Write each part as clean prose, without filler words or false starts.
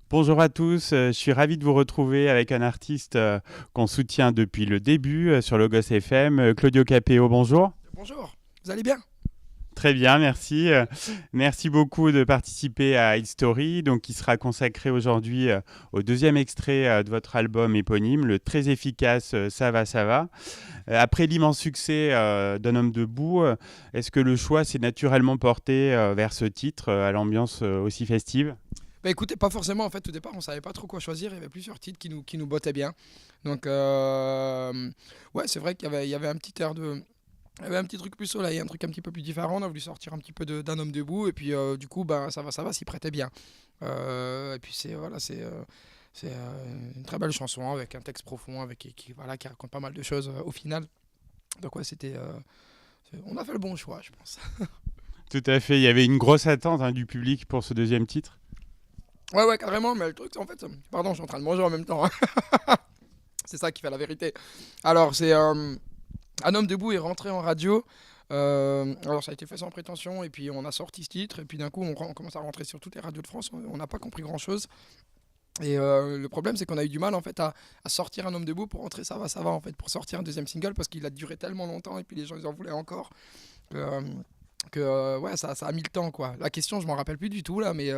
Bonjour à tous, je suis ravi de vous retrouver avec un artiste qu'on soutient depuis le début sur Logos FM, Claudio Capéo, bonjour. Bonjour, vous allez bien? Très bien, merci. Merci beaucoup de participer à Story, donc qui sera consacré aujourd'hui au deuxième extrait de votre album éponyme, le très efficace Ça va, ça va. Après l'immense succès d'Un homme debout, est-ce que le choix s'est naturellement porté vers ce titre à l'ambiance aussi festive? Bah écoutez, pas forcément en fait, au départ on savait pas trop quoi choisir, il y avait plusieurs titres qui nous bottaient bien. Donc ouais, c'est vrai qu'il y avait un petit air de... Il y avait un petit truc plus soleil, un truc un petit peu plus différent, on a voulu sortir un petit peu d'Un homme debout, et puis du coup, ben, ça va, s'y prêtait bien. Et puis c'est une très belle chanson avec un texte profond, voilà, qui raconte pas mal de choses au final. Donc ouais, on a fait le bon choix, je pense. Tout à fait, il y avait une grosse attente du public pour ce deuxième titre. Ouais, ouais, carrément, mais le truc, c'est en fait... Pardon, je suis en train de manger en même temps, hein. C'est ça qui fait la vérité. Alors, Un homme debout est rentré en radio. Alors, ça a été fait sans prétention, et puis on a sorti ce titre, et puis d'un coup, on commence à rentrer sur toutes les radios de France. On n'a pas compris grand-chose. Et le problème, c'est qu'on a eu du mal, en fait, à sortir Un homme debout pour rentrer ça va, en fait, pour sortir un deuxième single, parce qu'il a duré tellement longtemps, et puis les gens, ils en voulaient encore, que, ouais, ça a mis le temps, quoi. La question, je m'en rappelle plus du tout, là, mais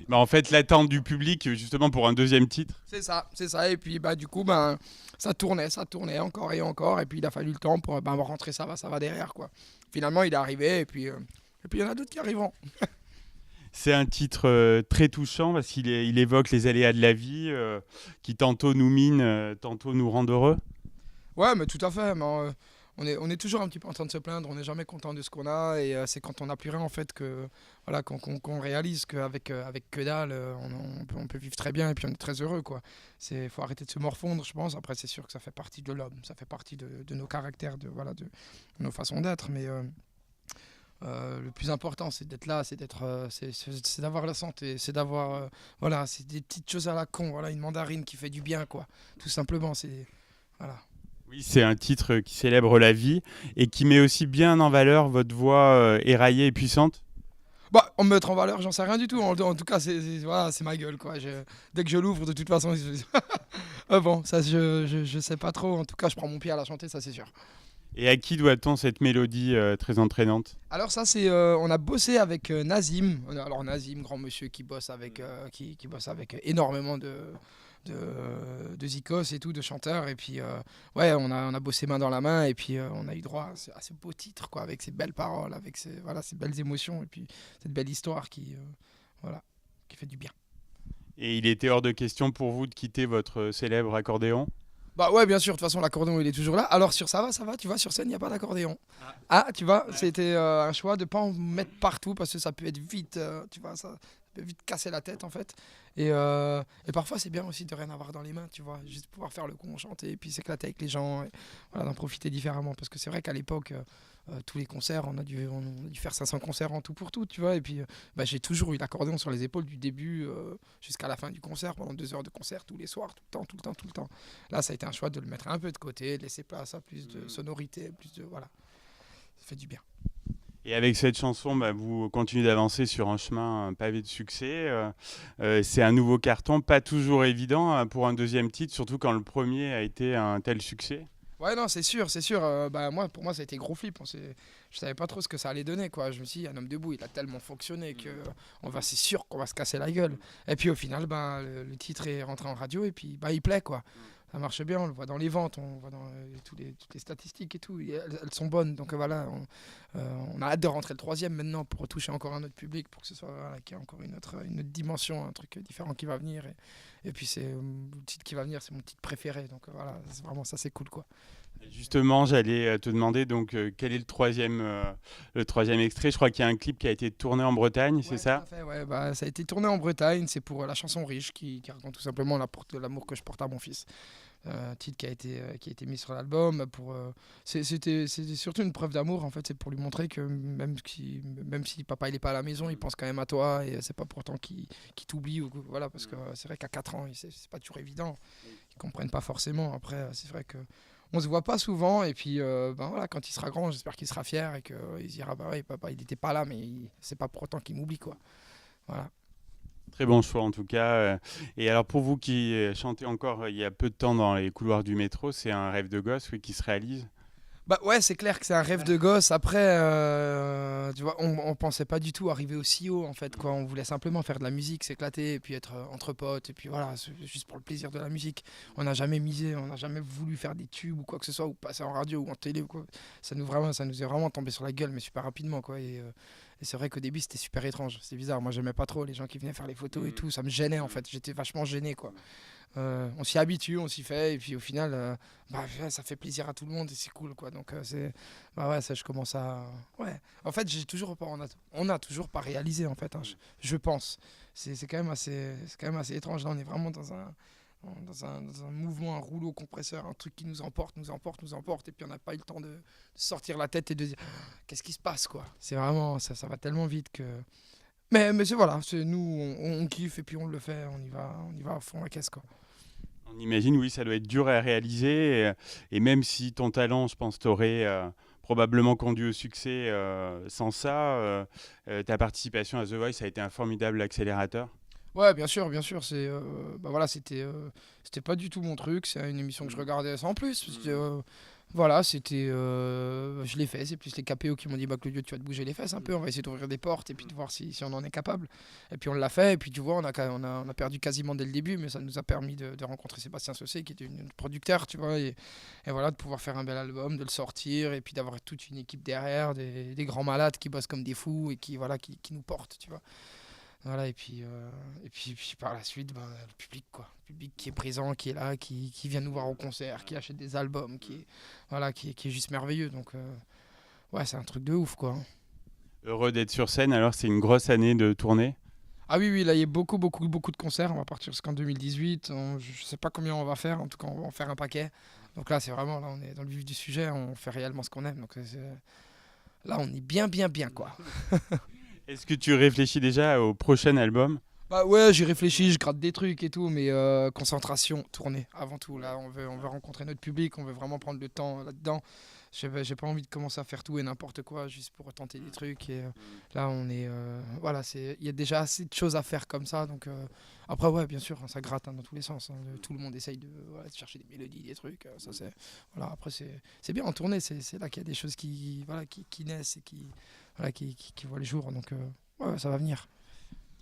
Bah, en fait, l'attente du public, justement, pour un deuxième titre. c'est ça, c'est ça. Et puis, bah, du coup, ben, ça tournait encore et encore. Et puis, il a fallu le temps pour ben, rentrer ça va derrière, quoi. Finalement, il est arrivé. Et puis il y en a d'autres qui arriveront. C'est un titre très touchant parce qu'il évoque les aléas de la vie qui tantôt nous minent, tantôt nous rendent heureux. Ouais, mais tout à fait. Mais, on est toujours un petit peu en train de se plaindre. On n'est jamais content de ce qu'on a. Et c'est quand on n'a plus rien, en fait, voilà, qu'on réalise qu'avec avec que dalle, on peut vivre très bien. Et puis, on est très heureux, quoi. Faut arrêter de se morfondre, je pense. Après, c'est sûr que ça fait partie de l'homme. Ça fait partie de nos caractères, voilà, de nos façons d'être. Mais. Le plus important, c'est d'être là, c'est d'avoir la santé, c'est d'avoir, voilà, c'est des petites choses à la con, voilà, une mandarine qui fait du bien, quoi. Tout simplement, voilà. Oui, c'est un titre qui célèbre la vie et qui met aussi bien en valeur votre voix éraillée et puissante. Bah, en me mettre en valeur, j'en sais rien du tout. En tout cas, voilà, c'est ma gueule, quoi. Dès que je l'ouvre, de toute façon, bon, ça, je sais pas trop. En tout cas, je prends mon pied à la chanter, ça, c'est sûr. Et à qui doit-on cette mélodie très entraînante? Alors ça on a bossé avec Nazim. Alors Nazim, grand monsieur qui bosse qui bosse avec énormément de zikos et tout, de chanteurs. Et puis ouais, on a bossé main dans la main, et puis on a eu droit à ce beau titre, quoi, avec ces belles paroles, avec ces belles émotions, et puis cette belle histoire voilà, qui fait du bien. Et il était hors de question pour vous de quitter votre célèbre accordéon? Bah ouais, bien sûr, de toute façon, l'accordéon, il est toujours là. Alors sur ça va, tu vois, sur scène, il n'y a pas d'accordéon. Ah, tu vois, c'était un choix de pas en mettre partout, parce que ça peut être vite, tu vois, ça peut vite casser la tête, en fait. Et parfois, c'est bien aussi de rien avoir dans les mains, tu vois, juste pouvoir faire le con, chanter, et puis s'éclater avec les gens, et voilà, d'en profiter différemment. Parce que c'est vrai qu'à l'époque, tous les concerts, on a dû faire 500 concerts en tout pour tout, tu vois. Et puis bah, j'ai toujours eu l'accordéon sur les épaules du début jusqu'à la fin du concert, pendant 2 heures de concert tous les soirs, tout le temps, tout le temps, tout le temps. Là, ça a été un choix de le mettre un peu de côté, de laisser place à plus de sonorité, plus de... Voilà, ça fait du bien. Et avec cette chanson, bah, vous continuez d'avancer sur un chemin pavé de succès. C'est un nouveau carton, pas toujours évident pour un deuxième titre, surtout quand le premier a été un tel succès. Ouais, non, c'est sûr, c'est sûr. Bah, pour moi, ça a été gros flip. Je savais pas trop ce que ça allait donner, quoi. Je me suis dit, Un homme debout, il a tellement fonctionné que c'est sûr qu'on va se casser la gueule. Et puis au final, bah, le titre est rentré en radio, et puis bah, il plaît, quoi. Ça marche bien, on le voit dans les ventes, on le voit dans toutes les statistiques et tout. Elles sont bonnes. Donc voilà, on a hâte de rentrer le troisième maintenant pour toucher encore un autre public, pour que ce soit, voilà, qu'il y ait encore une autre dimension, un truc différent qui va venir. Et puis le titre qui va venir, c'est mon titre préféré. Donc voilà, c'est vraiment ça, c'est cool, quoi. Justement, j'allais te demander donc quel est le troisième extrait. Je crois qu'il y a un clip qui a été tourné en Bretagne, c'est Ouais, tout ça? à fait. Ouais, bah, ça a été tourné en Bretagne. C'est pour la chanson Riche, qui raconte tout simplement l'amour que je porte à mon fils. Titre qui a été mis sur l'album. C'était surtout une preuve d'amour, en fait. C'est pour lui montrer que même si papa il est pas à la maison, il pense quand même à toi, et c'est pas pourtant qu'il t'oublie. Voilà, parce que c'est vrai qu'à 4 ans, c'est pas toujours évident. Ils comprennent pas forcément. Après, c'est vrai que on se voit pas souvent, et puis ben voilà, quand il sera grand, j'espère qu'il sera fier, et qu'il se dira bah ouais, papa il était pas là, mais c'est pas pour autant qu'il m'oublie, quoi. Voilà. Très bon choix en tout cas. Et alors pour vous qui chantez encore il y a peu de temps dans les couloirs du métro, c'est un rêve de gosse oui, qui se réalise. Bah ouais, c'est clair que c'est un rêve de gosse. Après, tu vois, on pensait pas du tout arriver aussi haut en fait, quoi. On voulait simplement faire de la musique, s'éclater, et puis être entre potes, et puis voilà, c'est juste pour le plaisir de la musique. On n'a jamais misé, on n'a jamais voulu faire des tubes ou quoi que ce soit, ou passer en radio ou en télé ou quoi. Ça nous est vraiment tombé sur la gueule, mais super rapidement, quoi. Et c'est vrai qu'au début, c'était super étrange, c'était bizarre. Moi, j'aimais pas trop les gens qui venaient faire les photos et tout, ça me gênait en fait. J'étais vachement gêné, quoi. On s'y habitue, on s'y fait, et puis au final, bah, ouais, ça fait plaisir à tout le monde et c'est cool, quoi. Donc bah ouais, ça, je commence à, ouais. En fait, on a toujours pas réalisé, en fait, hein, je pense. C'est quand même assez étrange. Là, on est vraiment dans un mouvement, un rouleau compresseur, un truc qui nous emporte, et puis on n'a pas eu le temps de sortir la tête et de dire, qu'est-ce qui se passe, quoi. C'est vraiment, ça va tellement vite que. Mais c'est voilà, nous, on kiffe et puis on le fait, on y va à fond la caisse, quoi. On imagine, oui, ça doit être dur à réaliser. Et même si ton talent, je pense, t'aurait probablement conduit au succès sans ça, ta participation à The Voice a été un formidable accélérateur. Ouais, bien sûr, bah voilà, c'était pas du tout mon truc, c'est une émission que je regardais sans plus. Voilà, je l'ai fait, c'est plus les KPO qui m'ont dit bah Claudio, tu vas te bouger les fesses un peu, on va essayer d'ouvrir des portes et puis de voir si on en est capable. Et puis on l'a fait, et puis tu vois, on a perdu quasiment dès le début, mais ça nous a permis de rencontrer Sébastien Saucé qui était une producteur, tu vois, et voilà, de pouvoir faire un bel album, de le sortir, et puis d'avoir toute une équipe derrière, des grands malades qui bossent comme des fous et qui nous portent, tu vois. Voilà, et puis par la suite, ben, le public, quoi. Le public qui est présent, qui est là, qui vient nous voir au concert, qui achète des albums, qui est juste merveilleux. Donc, ouais, c'est un truc de ouf, quoi. Heureux d'être sur scène, alors c'est une grosse année de tournée. Ah oui, oui, là, il y a beaucoup, beaucoup, beaucoup de concerts. On va partir jusqu'en 2018. Je sais pas combien on va faire. En tout cas, on va en faire un paquet. Donc là, c'est vraiment, là, on est dans le vif du sujet. On fait réellement ce qu'on aime. Donc là, on est bien, bien, bien, quoi. Est-ce que tu réfléchis déjà au prochain album? Bah ouais, j'y réfléchis, je gratte des trucs et tout, mais concentration, tournée avant tout. Là, on veut rencontrer notre public, on veut vraiment prendre le temps là-dedans. J'ai pas envie de commencer à faire tout et n'importe quoi juste pour tenter des trucs. Et là, voilà, il y a déjà assez de choses à faire comme ça. Donc après, ouais, bien sûr, ça gratte hein, dans tous les sens. Hein. Tout le monde essaye de chercher des mélodies, des trucs. Ça, voilà, après, c'est bien en tournée, c'est là qu'il y a des choses qui naissent et qui voient le jour. Donc ouais, ça va venir.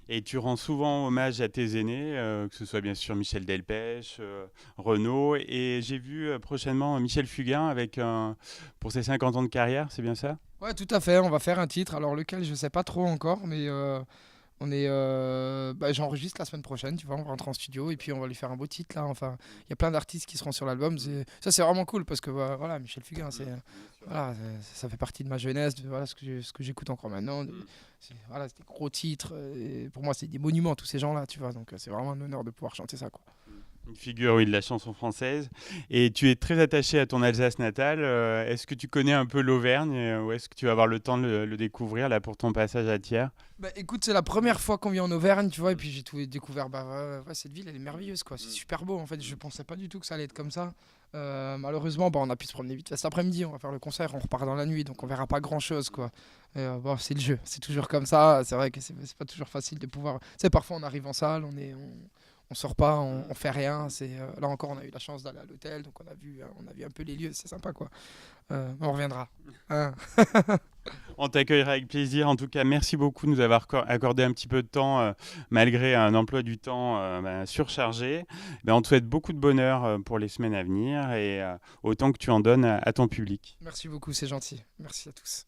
Et tu rends souvent hommage à tes aînés, que ce soit bien sûr Michel Delpech, Renaud, et j'ai vu prochainement Michel Fugain pour ses 50 ans de carrière, c'est bien ça? Ouais, tout à fait. On va faire un titre. Alors lequel, je sais pas trop encore, mais j'enregistre la semaine prochaine. Tu vois, on rentre en studio et puis on va lui faire un beau titre là. Enfin, il y a plein d'artistes qui seront sur l'album. C'est vraiment cool parce que voilà, Michel Fugain, voilà, ça fait partie de ma jeunesse, voilà ce que j'écoute encore maintenant. Voilà, c'est des gros titres. Et pour moi, c'est des monuments tous ces gens-là, tu vois. Donc c'est vraiment un honneur de pouvoir chanter ça, quoi. Une figure, oui, de la chanson française. Et tu es très attaché à ton Alsace natale. Est-ce que tu connais un peu l'Auvergne ou est-ce que tu vas avoir le temps de le découvrir là pour ton passage à Thiers? Bah écoute, c'est la première fois qu'on vient en Auvergne, tu vois, et puis j'ai tout découvert. Bah ouais, cette ville, elle est merveilleuse, quoi. C'est super beau, en fait. Je pensais pas du tout que ça allait être comme ça. Malheureusement, bah, on a pu se promener vite fait cet après-midi. On va faire le concert, on repart dans la nuit, donc on verra pas grand-chose, quoi. Bon, c'est le jeu, c'est toujours comme ça. C'est vrai que c'est pas toujours facile de pouvoir. Tu sais, parfois on arrive en salle, on sort pas, on fait rien. Là encore, on a eu la chance d'aller à l'hôtel, donc on a vu un peu les lieux, c'est sympa, quoi. On reviendra. Hein. On t'accueillera avec plaisir. En tout cas, merci beaucoup de nous avoir accordé un petit peu de temps malgré un emploi du temps surchargé. On te souhaite beaucoup de bonheur pour les semaines à venir et autant que tu en donnes à ton public. Merci beaucoup, c'est gentil. Merci à tous.